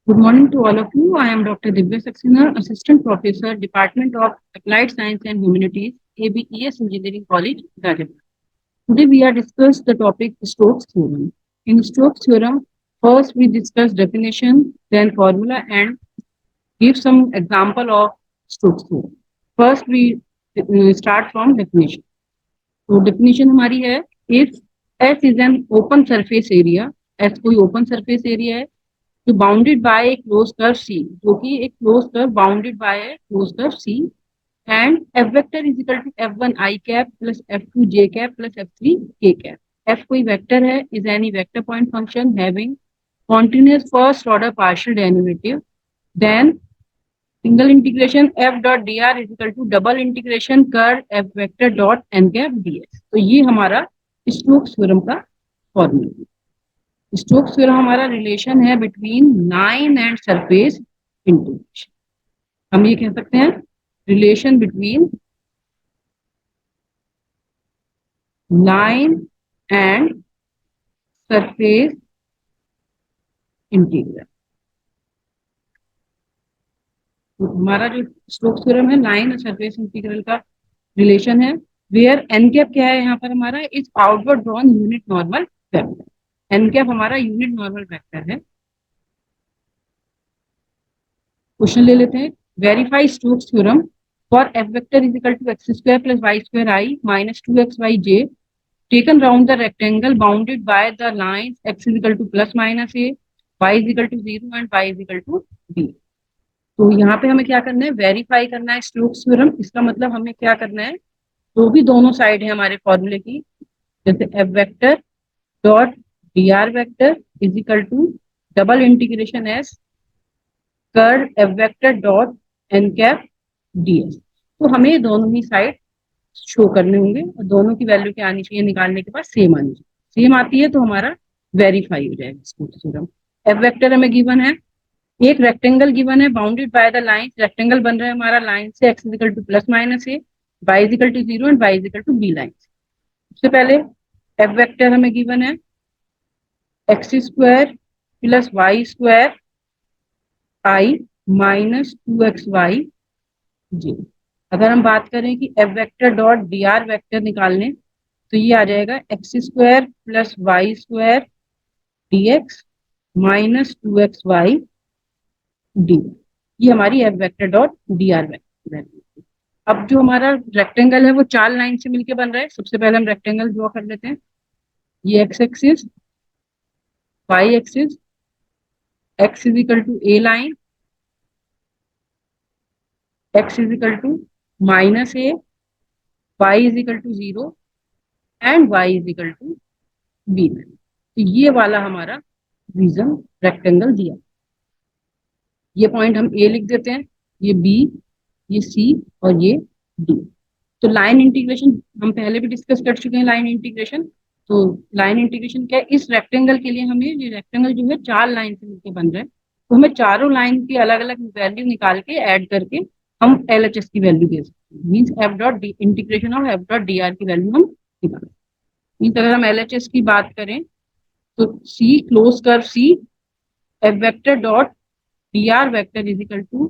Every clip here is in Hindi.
Good morning to all of you. I am Dr. Divya Saxena, Assistant Professor, Department of Applied Science and Humanities, ABES Engineering College, Rajasthan. Today we are discuss the topic Stokes theorem. In Stokes theorem, first we discuss definition, then formula, and give some example of Stokes theorem. First we start from definition. तो definition हमारी है if S is an open surface area, S कोई open surface area है तो bounded by a close curve C, जो कि एक close curve bounded by a close curve C, and F vector is equal to F1 I cap plus F2 J cap plus F3 K cap. F कोई वेक्टर है, is any vector point function having continuous first order partial derivative, then single integration F dot D R is equal to double integration curve F vector dot N cap D S. तो ये हमारा स्टोक्स थ्योरम का फॉर्मूला। स्टोक्स थ्योरम हमारा रिलेशन है between line and surface integration. हम ये कह सकते हैं relation between line and surface integral. तो हमारा जो स्टोक्स थ्योरम है लाइन और सरफेस इंटीग्रल का रिलेशन है, वेयर एन कैप क्या है यहाँ पर हमारा is outward drawn unit normal vector. N cap हमारा यूनिट नॉर्मल वेक्टर है। क्वेश्चन ले लेते हैं, verify Stokes theorem for F vector is equal to x square plus Y square I minus 2xy j taken round the rectangle bounded by the lines x is equal to plus minus a, y is equal to 0 and y is equal to b। तो यहाँ पे हमें क्या करना है, वेरीफाई करना है स्टोक्स थ्योरम। इसका मतलब हमें क्या करना है, जो भी दोनों साइड है हमारे फॉर्मूले की, जैसे F vector dot D R vector is equal to double integration S curve F vector dot N cap D S. तो हमें दोनों ही साइड शो करने होंगे और दोनों की वैल्यू क्या आनी चाहिए, निकालने के बाद सेम आनी चाहिए। सेम आती है तो हमारा वेरीफाई हो जाएगा स्टोक्स थ्योरम। एफ वेक्टर हमें गिवन है, एक रेक्टेंगल गिवन है bounded by the line, rectangle बन रहा है हमारा लाइन से X is equal to plus minus A, Y is equal to 0 and Y is equal to B line. सबसे पहले एफ वेक्टर हमें गिवन है X square plus Y square आई माइनस 2xy जी। अगर हम बात करें कि F vector dot D R vector निकालने, तो ये आ जाएगा x square plus Y square D x minus 2xy D. ये हमारी F vector dot D R vector है। अब जो हमारा रेक्टेंगल है वो चार लाइन से मिलकर बन रहा है। सबसे पहले हम रेक्टेंगल ड्रॉ कर लेते हैं। ये x axis, y axis, x is equal to A line, x is equal to minus A, y is equal to 0 and y is equal to B. तो ये वाला हमारा रीजन रेक्टेंगल दिया। ये पॉइंट हम ए लिख देते हैं, ये बी, ये सी और ये डी। तो लाइन इंटीग्रेशन हम पहले भी डिस्कस कर चुके हैं लाइन इंटीग्रेशन। तो लाइन इंटीग्रेशन क्या है, इस रेक्टेंगल के लिए हमें, ये रेक्टेंगल जो है चार लाइन से मिलकर बन रहा है, तो हमें चारों लाइन की अलग अलग वैल्यू निकाल के ऐड करके हम LHS की वैल्यू दे सकते हैं। Means F dot D integration of F dot D are की वैल्यू हम निकाल। मीन्स अगर हम LHS की बात करें तो C close curve C F vector dot D R vector is equal to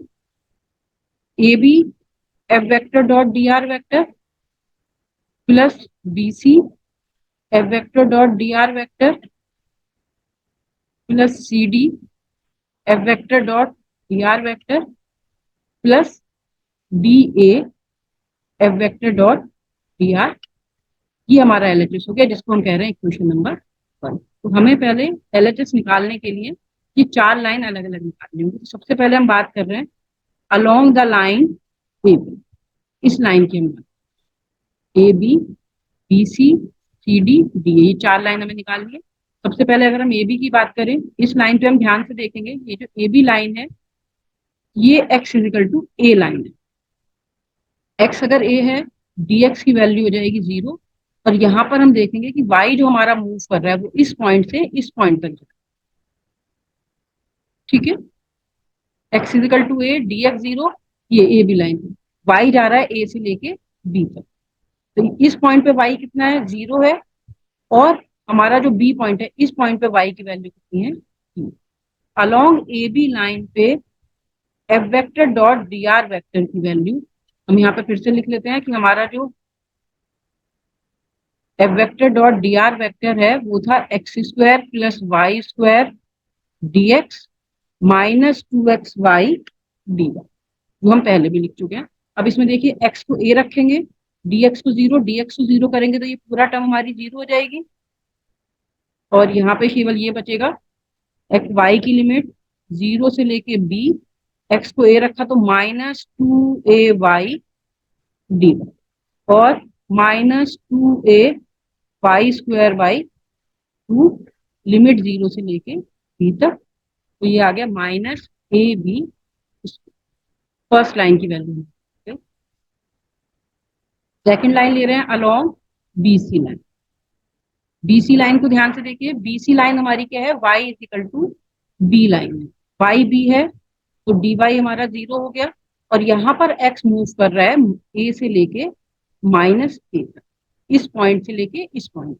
A B F vector dot D R vector plus B C F vector dot D R vector plus C D F vector dot D R vector plus D A F vector dot D R. ये हमारा LHS हो गया, जिसको हम कह रहे हैं इक्वेशन नंबर 1। तो हमें पहले LHS निकालने के लिए ये चार लाइन अलग अलग निकालनी होगी। तो सबसे पहले हम बात कर रहे हैं along the line A B. इस लाइन की हम A B B C C D D, ये चार लाइन हमें निकालनी है। सबसे पहले अगर हम ए बी की बात करें, इस लाइन पे हम ध्यान से देखेंगे, ये जो ए बी लाइन है ये x is equal to A line है। एक्स अगर ए है, डी एक्स की वैल्यू हो जाएगी 0। और यहाँ पर हम देखेंगे कि y जो हमारा मूव कर रहा है वो इस पॉइंट से इस पॉइंट तक जा रहा है। ठीक है, x is equal to A D x 0, ये ए बी लाइन है, y जा रहा है ए से लेके बी तक। तो इस पॉइंट पे y कितना है, 0 है। और हमारा जो बी पॉइंट है, इस पॉइंट पे y की वैल्यू कितनी है, 3। अलोंग ए बी लाइन पे F vector dot D R vector की वैल्यू हम यहाँ पे फिर से लिख लेते हैं कि हमारा जो F vector dot D R vector है वो था x square plus Y square D x minus two x y D y, जो हम पहले भी लिख चुके हैं। अब इसमें देखिए एक्स को ए रखेंगे, dx को जीरो, dx को जीरो करेंगे तो ये पूरा टर्म हमारी जीरो हो जाएगी और यहाँ पे केवल ये बचेगा एक्स वाई की लिमिट जीरो से लेके बी, एक्स को ए रखा तो minus two A Y D और minus two A Y square by two, limit zero से लेके बी तक, तो ये आ गया माइनस ए बी, फर्स्ट लाइन की वैल्यू। सेकंड लाइन ले रहे हैं along BC line. BC line को ध्यान से देखिए, बीसी लाइन हमारी क्या है, y is equal to B line है, y b है तो dy हमारा जीरो हो गया और यहाँ पर x मूव कर रहा है a से लेके माइनस a तक, इस पॉइंट से लेके इस पॉइंट।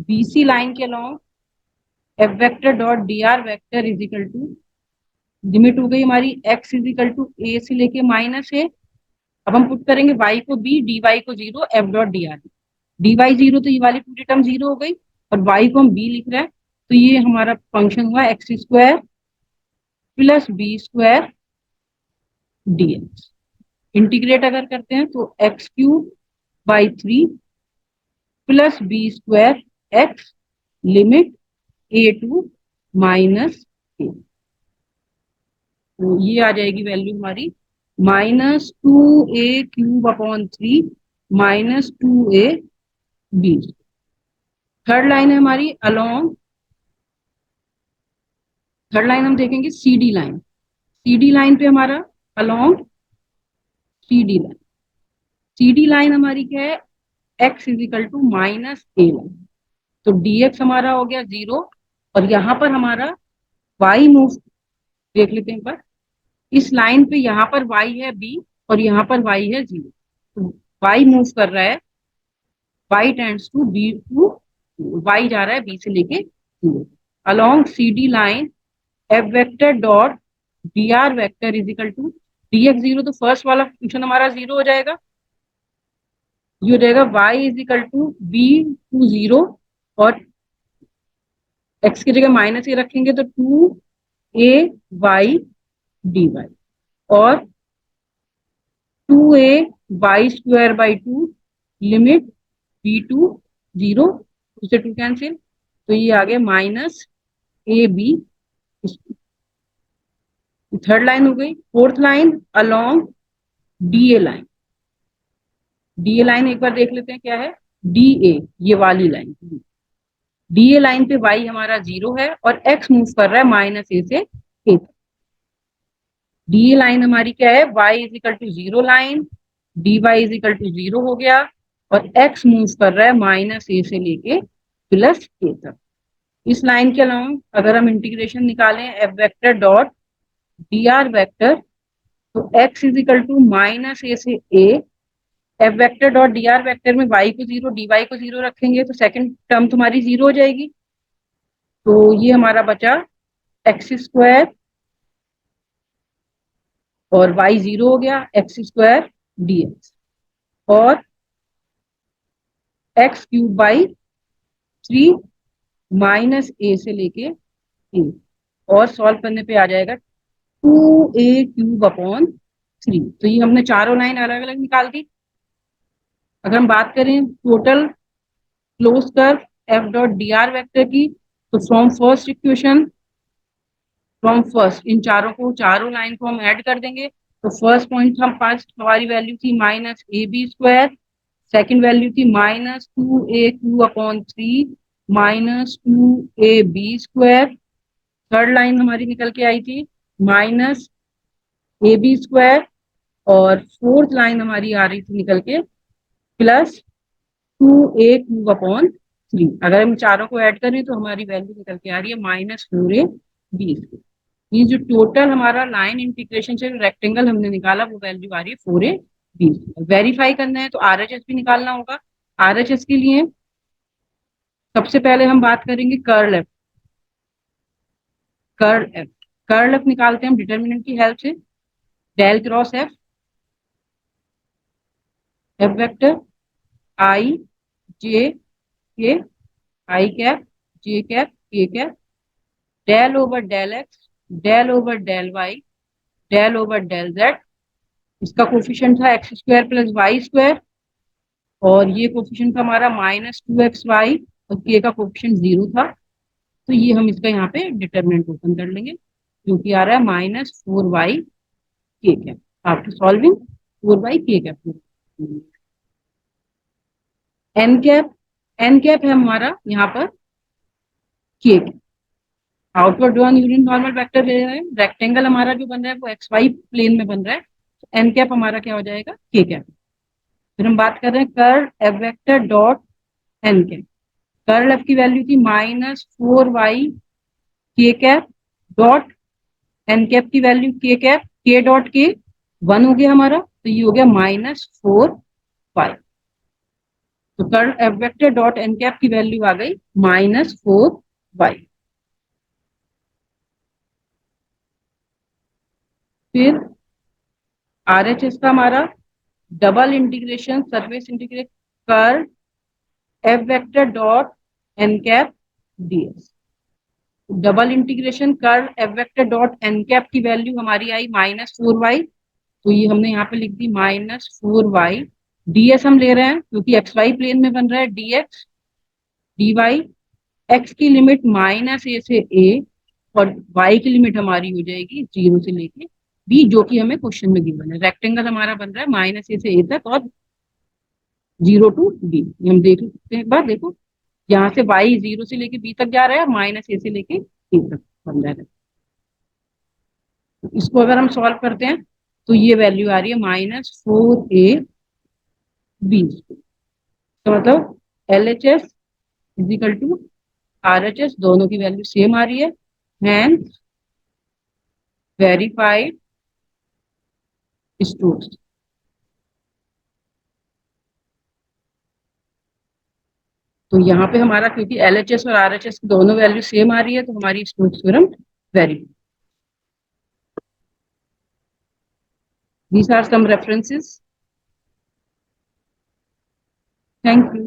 बीसी लाइन के along F vector dot D R vector is equal to, limit हो गई हमारी x is equal to a से लेके माइनस a। अब हम पुट करेंगे y को b, dy को zero, F dot D R, D Y zero तो ये वाली पूरी टर्म जीरो हो गई और y को हम b लिख रहे हैं तो ये हमारा फंक्शन हुआ X square plus B square D X. Integrate अगर करते हैं तो X cube by three plus B square X, limit A to minus A, तो ये आ जाएगी वैल्यू हमारी माइनस टू ए cube upon three minus two ए बी। थर्ड लाइन है हमारी अलोंग, थर्ड लाइन हम देखेंगे C D line. C D line पे हमारा along C D line, C D line हमारी क्या है, X is equal to minus A line, तो डी एक्स हमारा हो गया जीरो और यहाँ पर हमारा वाई मूव देख लेते हैं एक बार, इस लाइन पे यहाँ पर वाई है बी और यहाँ पर वाई है जीरो, तो वाई मूव कर रहा है, Y tends to B to, Y जा रहा है बी से लेके zero. Along C D line F vector dot D R vector is equal to, D X zero तो फर्स्ट वाला फंक्शन हमारा जीरो हो जाएगा, ये हो जाएगा y is equal to B to zero और x की जगह माइनस ए रखेंगे तो two A Y D Y और two A Y square by two, limit B to zero, उससे टू कैंसिल, तो ये आ गया माइनस ए बी। थर्ड लाइन हो गई। Fourth line along D A line, D A line एक बार देख लेते हैं क्या है, डी ए ये वाली लाइन, डी ए लाइन पे वाई हमारा जीरो है और एक्स मूव कर रहा है माइनस ए से ए तक। डी ए लाइन हमारी क्या है, Y is equal to zero line, D Y is equal to zero हो गया और एक्स मूव कर रहा है माइनस ए से लेके प्लस ए तक। इस लाइन के अलावा अगर हम इंटीग्रेशन निकालें F vector dot D R vector, तो X is equal to minus ए से A, F vector dot D R vector में y को जीरो डी वाई को जीरो रखेंगे तो सेकंड टर्म तुम्हारी जीरो हो जाएगी, तो ये हमारा बचा एक्स स्क्वायर और y जीरो हो गया, एक्स स्क्वायर डी एक्स और x cube by three minus ए से लेके ए, और सॉल्व करने पे आ जाएगा टू ए क्यूब अपॉन थ्री। तो ये हमने चारों लाइन अलग अलग निकाल दी। अगर हम बात करें total close curve F dot D R vector की, तो from first equation, from first in चारों को, चारों लाइन को हम ऐड कर देंगे तो फर्स्ट पॉइंट हम फर्स्ट हमारी वैल्यू थी minus A B square, second value थी minus two a cube upon three minus two A B square, third line हमारी निकल के आई थी माइनस ए बी स्क्वायर और फोर्थ लाइन हमारी आ रही थी निकल के प्लस टू ए क्यूब अपॉन थ्री। अगर हम चारों को ऐड करें तो हमारी वैल्यू निकल के आ रही है minus four A B square. ये जो टोटल हमारा लाइन इंटीग्रेशन से रेक्टेंगल हमने निकाला वो वैल्यू आ रही है four A B square. Verify करना है तो आरएचएस भी निकालना होगा। आरएचएस के लिए सबसे पहले हम बात करेंगे कर्ल एफ। कर्ल एफ निकालते हैं हम डिटर्मिनेंट की हेल्प से। Del cross f, f vector i j k, i cap j cap k cap, del over del x, del over del y, del over del z. इसका कोफिशिएंट था x square plus Y square, और ये कोफिशिएंट था हमारा -2xy, और के का कोफिशिएंट 0 था। तो ये हम इसका यहाँ पे डिटर्मिनेंट ओपन कर लेंगे, जो कि आ रहा है -4y K cap. After solving 4y K cap. N cap है हमारा यहाँ पर के cap. Outward drawn unit normal vector ले रहे हैं, रेक्टेंगल हमारा जो बन रहा है वो एक्स वाई प्लेन में बन रहा है, तो एन कैप हमारा क्या हो जाएगा, के कैप। फिर हम बात कर रहे हैं curl F vector dot N cap. Curl F की वैल्यू थी -4y K cap dot N cap की value K cap, K dot K 1 हो गया हमारा, तो ये हो गया -4y। तो curl F vector dot N cap की वैल्यू आ गई -4y। फिर RHS का हमारा double integration surface integrate curl F vector dot N cap DS. Double integration curl F vector dot N cap की वैल्यू हमारी आई -4y, तो ये हमने यहाँ पे लिख दी -4y। डीएस हम ले रहे हैं क्योंकि एक्स वाई प्लेन में बन रहा है, डीएक्स डी वाई। एक्स की लिमिट -a से a, और y की लिमिट हमारी हो जाएगी 0 से लेके b, जो कि हमें क्वेश्चन में गिवन है। रेक्टेंगल हमारा बन रहा है -a से a तक और 0 to b। हम देख सकते हैं एक बार, देखो यहाँ से y 0 से लेके b तक जा रहा है, -a से लेके a तक बन रहा है। इसको अगर हम सॉल्व करते हैं तो ये वैल्यू आ रही है -4ab। तो मतलब LHS is equal to RHS, दोनों की वैल्यू सेम आ रही है, हैंस वेरीफाइड स्टोक्स। तो यहाँ पे हमारा क्योंकि LHS और RHS की दोनों वैल्यू सेम आ रही है, तो हमारी Stokes theorem verified. These are some references. Thank you.